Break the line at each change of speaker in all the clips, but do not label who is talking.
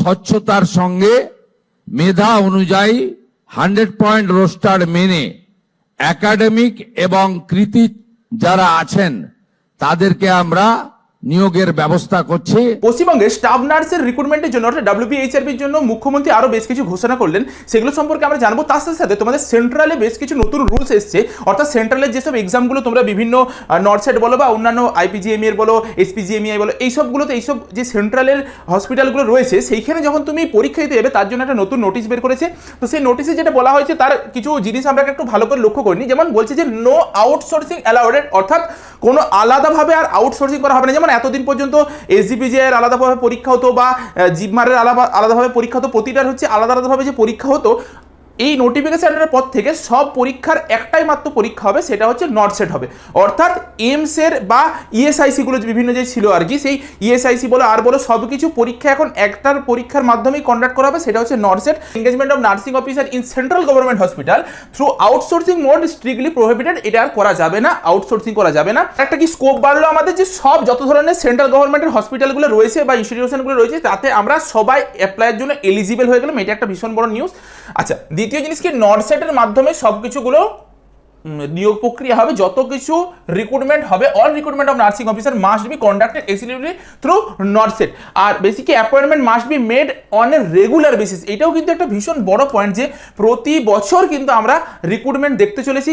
স্বচ্ছতার সঙ্গে মেধা অনুযায়ী 100 পয়েন্ট রোস্টার মেনে একাডেমিক এবং কৃতি যারা আছেন তাদেরকে আমরা নিয়োগের ব্যবস্থা করছি।
পশ্চিমবঙ্গে স্টাফ নার্সের রিক্রুটমেন্টের জন্য অর্থাৎ WBHRBর জন্য মুখ্যমন্ত্রী আরো বেশ কিছু ঘোষণা করলেন, সেগুলো সম্পর্কে আমরা জানবো। তার সাথে সাথে তোমাদের সেন্ট্রালে বেশ কিছু নতুন রুলস এসছে, অর্থাৎ সেন্ট্রালের যেসব এক্সামগুলো তোমরা বিভিন্ন নর্থসেট বলো বা অন্যান্য IPGME এর বলো, SPGMEI বলো, এইসবগুলোতে এইসব যে সেন্ট্রালের হসপিটালগুলো রয়েছে সেইখানে যখন তুমি পরীক্ষা দিতে যাবে তার জন্য একটা নতুন নোটিশ বের করেছে। তো সেই নোটিশে যেটা বলা হয়েছে তার কিছু জিনিস আমরা একটু ভালো করে লক্ষ্য করিনি। যেমন বলছে যে নো আউটসোর্সিং অ্যালাউড, অর্থাৎ কোনো আলাদাভাবে আর আউটসোর্সিং করা হবে না। যেমন এতদিন পর্যন্ত SGPGI এর আলাদাভাবে পরীক্ষা হতো বা জিপমারের আলাদাভাবে পরীক্ষা হতো, প্রতিটার হচ্ছে আলাদা আলাদাভাবে যে পরীক্ষা হতো, এই নোটিফিকেশনের পর থেকে সব পরীক্ষার একটাই মাত্র পরীক্ষা হবে, সেটা হচ্ছে নর্থসেট হবে। অর্থাৎ এইমসের বা ইএসআইসিগুলো বিভিন্ন যে ছিল আর কি, সেই ইএসআইসি বলো আর বলো সব কিছু পরীক্ষা এখন একটার পরীক্ষার মাধ্যমেই কন্ডাক্ট করা হবে, সেটা হচ্ছে NORCET. Engagement of nursing officer in central government hospital through outsourcing mode strictly prohibited, এটা আর করা যাবে না, আউটসোর্সিং করা যাবে না। একটা কি স্কোপ বাড়লো আমাদের, যে সব যত ধরনের সেন্ট্রাল গভর্নমেন্টের হসপিটালগুলো রয়েছে বা ইনস্টিটিউশনগুলো রয়েছে তাতে আমরা সবাই অ্যাপ্লাইয়ের জন্য এলিজিবল হয়ে গেলাম, এটা একটা ভীষণ বড় নিউজ। আচ্ছা, দ্বিতীয় জিনিস কি, নর্থসেটের মাধ্যমে সবকিছুগুলো নিয়োগ প্রক্রিয়া হবে, যত কিছু রিক্রুটমেন্ট হবে, all recruitment of nursing officer must be conducted exclusively through NORCET. আর basically appointment must be made on a regular basis. এটাও কিন্তু একটা ভীষণ বড় পয়েন্ট যে প্রতি বছর কিন্তু আমরা রিক্রুটমেন্ট দেখতে চলেছি,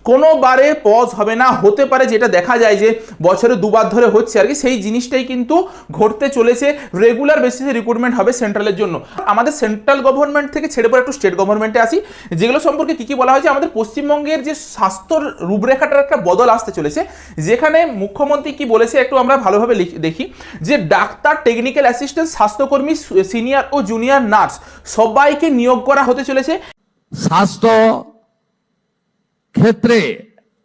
কোনোবারে পজ হবে না। হতে পারে যেটা দেখা যায় যে বছরে দুবার ধরে হচ্ছে আর কি, সেই জিনিসটাই কিন্তু ঘটতে চলেছে, রেগুলার বেসিসে রিক্রুটমেন্ট হবে সেন্ট্রালের জন্য। আমাদের সেন্ট্রাল গভর্নমেন্ট থেকে ছেড়ে পরে একটু স্টেট গভর্নমেন্টে আসি, যেগুলো সম্পর্কে কি কি বলা হয়েছে। আমাদের পশ্চিমবঙ্গের যে স্বাস্থ্যর রূপরেখাটার একটা বদল আসতে চলেছে, যেখানে মুখ্যমন্ত্রী কি বলেছে একটু আমরা ভালোভাবে দেখি, যে ডাক্তার, টেকনিক্যাল অ্যাসিস্ট্যান্ট, স্বাস্থ্যকর্মী, সিনিয়র ও জুনিয়র নার্স সবাইকে নিয়োগ করা হতে চলেছে।
স্বাস্থ্য ক্ষেত্রে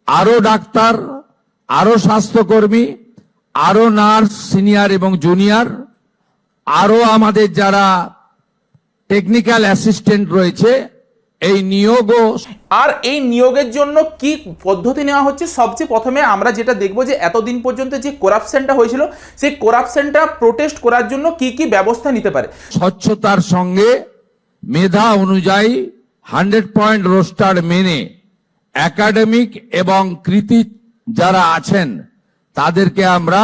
আরো ডাক্তার, আরো স্বাস্থ্যকর্মী, আরো নার্স সিনিয়র এবং জুনিয়র, আরো আমাদের যারা টেকনিক্যাল অ্যাসিস্ট্যান্ট রয়েছে, এই নিয়োগও।
আর এই নিয়োগের জন্য কি পদ্ধতি নেওয়া হচ্ছে, সবচেয়ে প্রথমে আমরা যেটা দেখব যে এতদিন পর্যন্ত যে করাপশনটা হয়েছিল সেই করাপশনটা প্রোটেস্ট করার জন্য কি কি ব্যবস্থা নিতে পারে।
স্বচ্ছতার সঙ্গে মেধা অনুযায়ী 100 পয়েন্ট রোস্টার মেনে একাডেমিক এবং কৃতি যারা আছেন তাদেরকে আমরা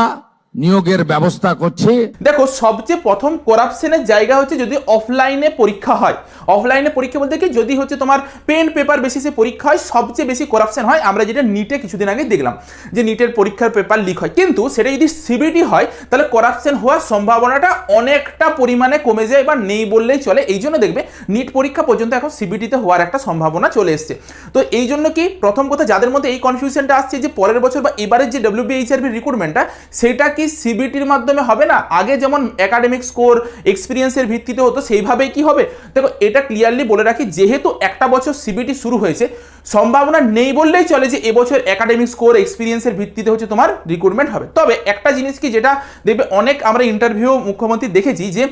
নিয়োগের ব্যবস্থা করছি।
দেখো, সবচেয়ে প্রথম করাপশনের জায়গা হচ্ছে যদি অফলাইনে পরীক্ষা হয়। অফলাইনে পরীক্ষা বলতে কি, যদি হচ্ছে তোমার পেন পেপার বেসিসে পরীক্ষা হয়, সবচেয়ে বেশি করাপশন হয়। আমরা যেটা নিটে কিছুদিন আগে দেখলাম যে নিটের পরীক্ষার পেপার লিক হয়, কিন্তু সেটা যদি সিবিটি হয় তাহলে করাপশন হওয়ার সম্ভাবনাটা অনেকটা পরিমাণে কমে যায় বা নেই বললেই চলে। এই জন্য দেখবে নিট পরীক্ষা পর্যন্ত এখন সিবিটিতে হওয়ার একটা সম্ভাবনা চলে এসছে। তো এই জন্য কি, প্রথম কথা যাদের মধ্যে এই কনফিউশনটা আসছে যে পরের বছর বা এবারের যে WBHRB রিক্রুটমেন্টটা সেটা কি সিবিটির মাধ্যমে হবে না, আগে যেমন একাডেমিক স্কোর এক্সপিরিয়েন্সের ভিত্তিতে হতো সেইভাবেই কি হবে। দেখো, এটা ক্লিয়ারলি বলে রাখি, যেহেতু একটা বছর সিবিটি শুরু হয়েছে, সম্ভাবনা নেই বললেই চলে যে এবছর একাডেমিক স্কোর এক্সপিরিয়েন্সের ভিত্তিতে হচ্ছে তোমার রিক্রুটমেন্ট হবে। তবে একটা জিনিস কি, যেটা দেখবে অনেক আমরা ইন্টারভিউ মুখ্যমন্ত্রী দেখেছি যে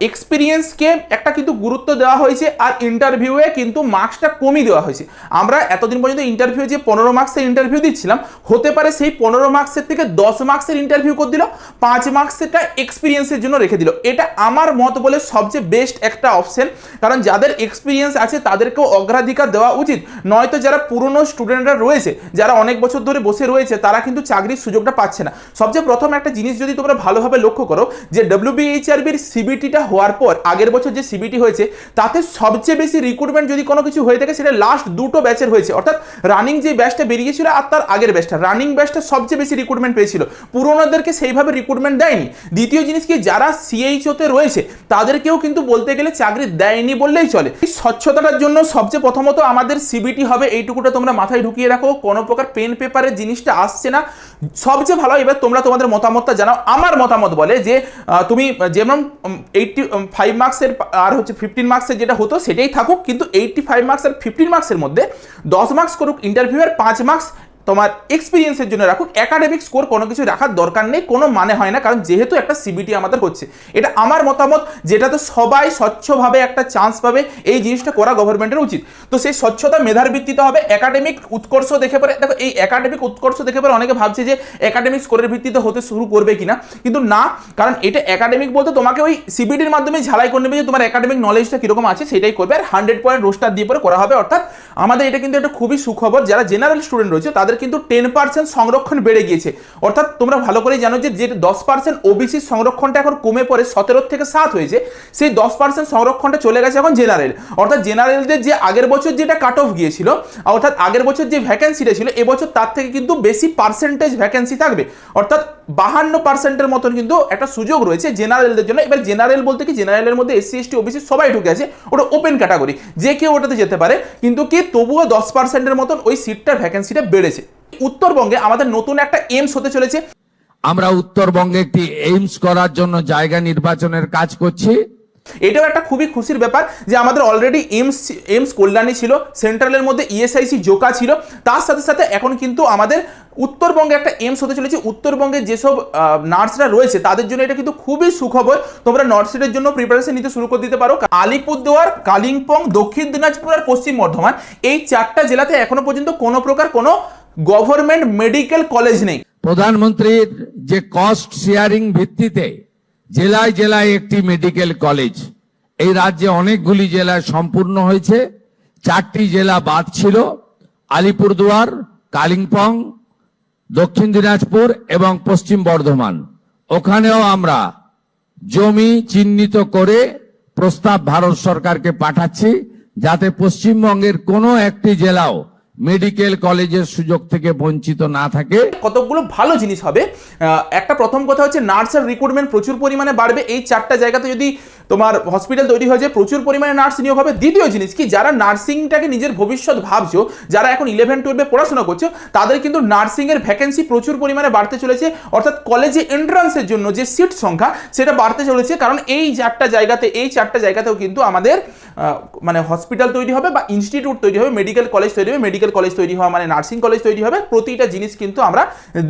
এক্সপিরিয়েন্সকে একটা কিন্তু গুরুত্ব দেওয়া হয়েছে আর ইন্টারভিউয়ে কিন্তু মার্কসটা কমই দেওয়া হয়েছে। আমরা এতদিন পর্যন্ত ইন্টারভিউ যে 15 মার্কসের ইন্টারভিউ দিচ্ছিলাম, হতে পারে সেই 15 মার্কসের থেকে 10 মার্কসের ইন্টারভিউ করে দিল, 5 মার্কসেরটা এক্সপিরিয়েন্সের জন্য রেখে দিল। এটা আমার মত বলে সবচেয়ে বেস্ট একটা অপশন, কারণ যাদের এক্সপিরিয়েন্স আছে তাদেরকেও অগ্রাধিকার দেওয়া উচিত। নয়তো যারা পুরনো স্টুডেন্টরা রয়েছে, যারা অনেক বছর ধরে বসে রয়েছে, তারা কিন্তু চাকরির সুযোগটা পাচ্ছে না। সবচেয়ে প্রথম একটা জিনিস যদি তোমরা ভালোভাবে লক্ষ্য করো, যে WBHRBর সিবিটিটা হওয়ার পর আগের বছর যে সিবিটি হয়েছে তাতে সবচেয়ে বেশি রিক্রুটমেন্ট যদি কোনো কিছু হয়ে থাকে সেটা লাস্ট দুটো ব্যাচের হয়েছে, অর্থাৎ রানিং যে ব্যাচটা বেরিয়েছিল আর তার আগের ব্যাচটা, রানিং ব্যাচটা সবচেয়ে বেশি রিক্রুটমেন্ট পেয়েছিল, পুরনোদেরকে সেইভাবে রিক্রুটমেন্ট দেয়নি। দ্বিতীয় জিনিস কি, যারা সিএইচওতে রয়েছে তাদেরকেও কিন্তু বলতে গেলে চাকরি দেয়নি বললেই চলে। এই স্বচ্ছতার জন্য সবচেয়ে প্রথমত আমাদের সিবিটি হবে, এইটুকুটা তোমরা মাথায় ঢুকিয়ে রাখো। কোনো প্রকার পেন পেপারের জিনিসটা আসছে না, সবচেয়ে ভালো। এবার তোমরা তোমাদের মতামতটা জানাও। আমার মতামত বলে যে তুমি যেমন 85 মার্কসের আর হচ্ছে 15 মার্কসের যেটা হতো সেটাই থাকুক, কিন্তু 85 মার্কস আর 15 মার্কসের মধ্যে 10 মার্কস করুক ইন্টারভিউয়ের, 5 মার্কস তোমার এক্সপিরিয়েন্সের জন্য রাখুক, একাডেমিক স্কোর কোনো কিছু রাখার দরকার নেই, কোনো মানে হয় না, কারণ যেহেতু একটা সিবিটি আমাদের হচ্ছে। এটা আমার মতামত, যেটা তো সবাই স্বচ্ছভাবে একটা চান্স পাবে, এই জিনিসটা করা গভর্নমেন্টের উচিত। তো সেই স্বচ্ছতা মেধার ভিত্তিতে হবে, একাডেমিক উৎকর্ষ দেখে পরে, দেখো এই একাডেমিক উৎকর্ষ দেখে পরে অনেকে ভাবছে যে একাডেমিক স্কোরের ভিত্তিতে হতে শুরু করবে কিনা, কিন্তু না, কারণ এটা একাডেমিক বলতে তোমাকে ওই সিবিটির মাধ্যমে ঝালাই করে নেবে যে তোমার একাডেমিক নলেজটা কিরকম আছে সেটাই করবে, আর 100 পয়েন্ট রোস্টার দিয়ে পরে করা হবে। অর্থাৎ আমাদের এটা কিন্তু একটা খুবই সুখবর, যারা জেনারেল স্টুডেন্ট রয়েছে তাদের কিন্তু 10% সংরক্ষণ বেড়ে গিয়েছে। অর্থাৎ তোমরা ভালো করে জানো যে 10% ওবিসির সংরক্ষণটা এখন কমে পড়ে 17 থেকে 7 হয়েছে, সেই 10% সংরক্ষণটা চলে গেছে এখন জেনারেল। অর্থাৎ জেনারেলদের যে আগের বছর যেটা কাট অফ গিয়েছিল, অর্থাৎ আগের বছর যে ভ্যাকেন্সিটা ছিল এবছর তার থেকে কিন্তু বেশি পার্সেন্টেজ ভ্যাকেন্সি থাকবে, অর্থাৎ 52%-এর মতন কিন্তু একটা সুযোগ রয়েছে জেনারেলদের জন্য। এবার জেনারেল বলতে কি, জেনারেলের মধ্যে এসসি এসটি ওবিসি সবাই ঢুকে আছে, ওটা ওপেন ক্যাটাগরি, যে কেউ ওটাতে যেতে পারে, কিন্তু কি তবুও 10%-এর মতন ওই সিটটার ভ্যাকেন্সিটা বেড়েছে। উত্তরবঙ্গে আমাদের নতুন একটা এইমস হতে চলেছে।
আমরা উত্তরবঙ্গে একটি এইমস করার জন্য জায়গা নির্বাচনের কাজ করছি।
এটাও একটা খুবই খুশির ব্যাপার যে আমাদের অলরেডি এইমস কল্যাণী ছিল, সেন্ট্রালের মধ্যে ইএসআইসি জোকা ছিল, তার সাথে সাথে এখন কিন্তু আমাদের উত্তরবঙ্গে একটা এইমস হতে চলেছে। উত্তরবঙ্গে যেসব নার্সরা রয়েছে তাদের জন্য এটা কিন্তু খুবই সুখবর, তোমরা নার্সিংয়ের জন্য প্রিপারেশন নিতে শুরু করে দিতে পারো। আলিপুরদুয়ার, কালিম্পং, দক্ষিণ দিনাজপুর আর পশ্চিম বর্ধমান, এই 4টা জেলাতে এখনো পর্যন্ত কোনো প্রকার কোনো গভর্নমেন্ট মেডিকেল কলেজ নেই।
প্রধানমন্ত্রীর যে কস্ট শেয়ারিং ভিত্তিতে জেলায় জেলায় একটি মেডিকেল কলেজ, এই রাজ্যে অনেকগুলি জেলায় সম্পূর্ণ হয়েছে, 4টি জেলা বাদ ছিল, আলিপুরদুয়ার, কালিম্পং, দক্ষিণ দিনাজপুর এবং পশ্চিম বর্ধমান। ওখানেও আমরা জমি চিহ্নিত করে প্রস্তাব ভারত সরকারকে পাঠাচ্ছি, যাতে পশ্চিমবঙ্গের কোনো একটি জেলাও মেডিকেল কলেজের সুযোগ থেকে বঞ্চিত না থাকে।
কতগুলো ভালো জিনিস হবে। একটা প্রথম কথা হচ্ছে নার্সের রিক্রুটমেন্ট প্রচুর পরিমাণে বাড়বে, এই 4টা জায়গাতে যদি তোমার হসপিটাল তৈরি হয়ে যায় প্রচুর পরিমাণে নার্স নিয়োগ হবে। দ্বিতীয় জিনিস কি, যারা নার্সিংটাকে নিজের ভবিষ্যৎ ভাবছো, যারা এখন 11-12 পড়াশোনা করছো, তাদের কিন্তু নার্সিংয়ের ভ্যাকেন্সি প্রচুর পরিমাণে বাড়তে চলেছে, অর্থাৎ কলেজে এন্ট্রান্সের জন্য যে সিট সংখ্যা সেটা বাড়তে চলেছে, কারণ এই 4টা জায়গাতেও কিন্তু আমাদের মানে হসপিটাল তৈরি হবে বা ইনস্টিটিউট তৈরি হবে, মেডিকেল কলেজ তৈরি হবে। মেডিকেল কলেজ তৈরি হওয়া মানে নার্সিং কলেজ তৈরি হবে, প্রতিটা জিনিস কিন্তু আমরা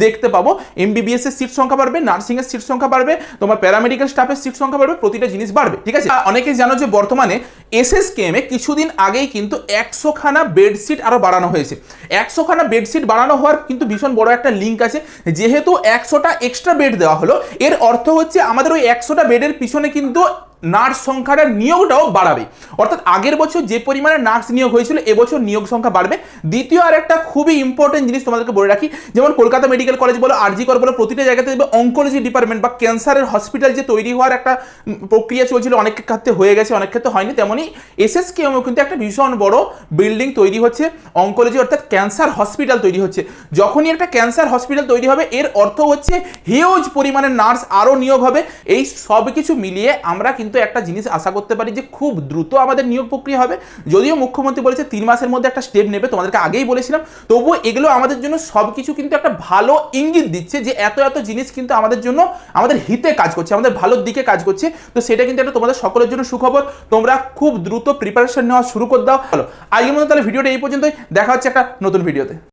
দেখতে পাবো। এমবিবিএস এর সিট সংখ্যা বাড়বে, নার্সিং এর সিট সংখ্যা বাড়বে, তোমার প্যারামেডিক্যাল স্টাফের সিট সংখ্যা বাড়বে, প্রতিটা জিনিস বাড়বে, ঠিক আছে। অনেকেই জানো যে বর্তমানে এসএসকেএম এ কিছুদিন আগেই কিন্তু 100 খানা বেড সিট আরো বাড়ানো হয়েছে। 100 খানা বেড সিট বাড়ানো হওয়ার কিন্তু ভীষণ বড় একটা লিঙ্ক আছে, যেহেতু 100টা এক্সট্রা বেড দেওয়া হলো, এর অর্থ হচ্ছে আমাদের ওই 100টা বেডের পিছনে কিন্তু নার্স সংখ্যাটা নিয়োগটাও বাড়াবে, অর্থাৎ আগের বছর যে পরিমাণে নার্স নিয়োগ হয়েছিল এবছর নিয়োগ সংখ্যা বাড়বে। দ্বিতীয় আর একটা খুবই ইম্পর্টেন্ট জিনিস তোমাদেরকে বলে রাখি, যেমন কলকাতা মেডিকেল কলেজ বলো, আরজি কর বলো, প্রতিটা জায়গাতে দেখবে অঙ্কোলজি ডিপার্টমেন্ট বা ক্যান্সারের হসপিটাল যে তৈরি হওয়ার একটা প্রক্রিয়া চলছিল, অনেক ক্ষেত্রে হয়ে গেছে, অনেক ক্ষেত্রে হয়নি, তেমনি এসএসকেএমও কিন্তু একটা ভীষণ বড় বিল্ডিং তৈরি হচ্ছে, অঙ্কোলজি অর্থাৎ ক্যান্সার হসপিটাল তৈরি হচ্ছে। যখনই একটা ক্যান্সার হসপিটাল তৈরি হবে এর অর্থ হচ্ছে হিউজ পরিমাণে নার্স আরও নিয়োগ হবে। এই সব কিছু মিলিয়ে আমরা কিন্তু একটা জিনিস আশা করতে পারি যে খুব দ্রুত আমাদের নিয়োগ প্রক্রিয়া হবে। যদিও মুখ্যমন্ত্রী বলেছে 3 মাসের মধ্যে একটা স্টেপ নেবে, তোমাদেরকে আগেই বলেছিলাম, তবুও এগুলো আমাদের জন্য সবকিছু কিন্তু একটা ভালো ইঙ্গিত দিচ্ছে যে এত জিনিস কিন্তু আমাদের জন্য আমাদের হিতে কাজ করছে, আমাদের ভালোর দিকে কাজ করছে। তো সেটা কিন্তু একটা তোমাদের সকলের জন্য সুখবর, তোমরা খুব দ্রুত প্রিপারেশন নেওয়া শুরু করে দাও। ভালো, আজকের মতো তাহলে ভিডিওটা এই পর্যন্তই, দেখা হচ্ছে একটা নতুন ভিডিওতে।